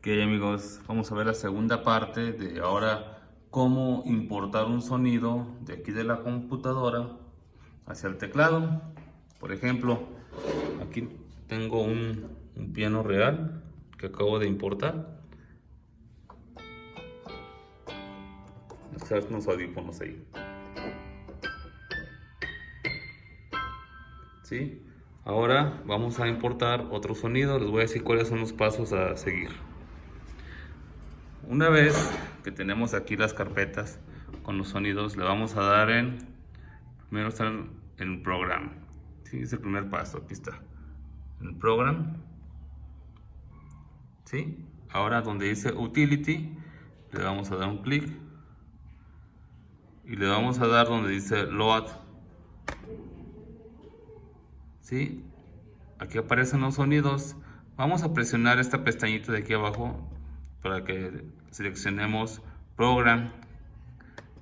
Ok, amigos, vamos a ver la segunda parte de ahora cómo importar un sonido de aquí de la computadora hacia el teclado. Por ejemplo, aquí tengo un piano real que acabo de importar. Están unos audífonos ahí. ¿Sí? Ahora vamos a importar otro sonido. Les voy a decir cuáles son los pasos a seguir. Una vez que tenemos aquí las carpetas con los sonidos, le vamos a dar primero está en Program. ¿Sí? Es el primer paso, aquí está. En Program. ¿Sí? Ahora donde dice Utility, le vamos a dar un clic. Y le vamos a dar donde dice Load. ¿Sí? Aquí aparecen los sonidos. Vamos a presionar esta pestañita de aquí abajo para que seleccionemos Program,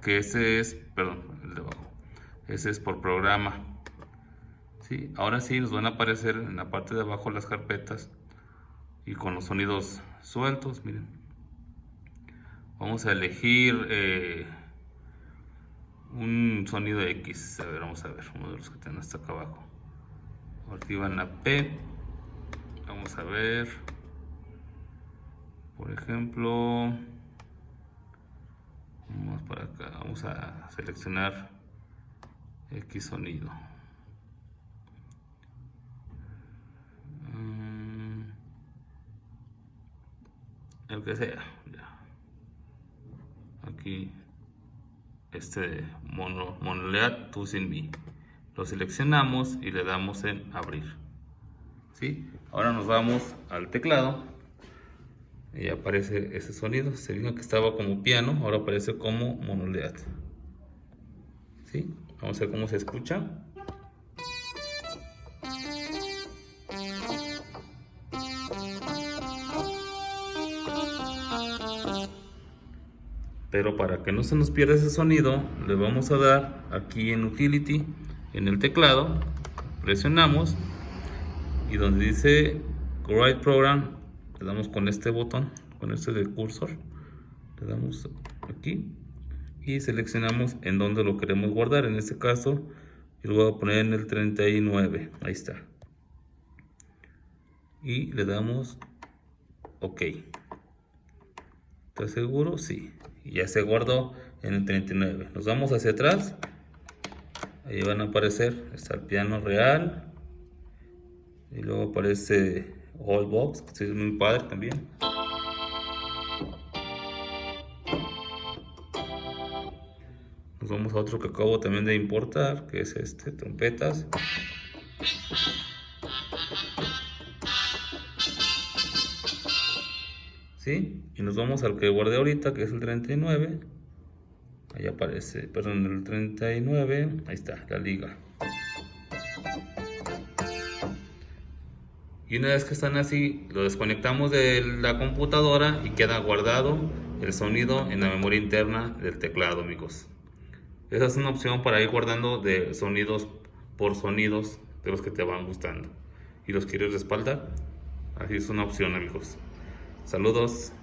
que ese es, perdón, el de abajo, ese es por programa. ¿Sí? Ahora sí nos van a aparecer en la parte de abajo las carpetas y con los sonidos sueltos. Miren, vamos a elegir un sonido X. A ver, vamos a ver uno de los que tengo hasta acá abajo. Activan la P. Vamos a ver, por ejemplo, vamos para acá, vamos a seleccionar X sonido. El que sea, ya. Aquí Monoliat Tusin Me. Lo seleccionamos y le damos en abrir. ¿Sí? Ahora nos vamos al teclado y aparece ese sonido. Se vio que estaba como piano, ahora aparece como Monoliat. ¿Sí? Vamos a ver cómo se escucha. Pero para que no se nos pierda ese sonido, le vamos a dar aquí en Utility, en el teclado, presionamos y donde dice Write Program, le damos con este botón, con este de cursor, le damos aquí y seleccionamos en donde lo queremos guardar. En este caso, yo lo voy a poner en el 39, ahí está. Y le damos OK. ¿Estás seguro? Sí. Y ya se guardó en el 39. Nos vamos hacia atrás. Ahí van a aparecer. Está el piano real. Y luego aparece All Box, que es muy padre también. Nos vamos a otro que acabo también de importar, que es trompetas. ¿Sí? Y nos vamos al que guardé ahorita, que es el 39. Ahí aparece, perdón, el 39. Ahí está, la liga. Y una vez que están así, lo desconectamos de la computadora y queda guardado el sonido en la memoria interna del teclado, amigos. Esa es una opción para ir guardando de sonidos por sonidos de los que te van gustando y los quieres respaldar. Así es una opción, amigos. Saludos.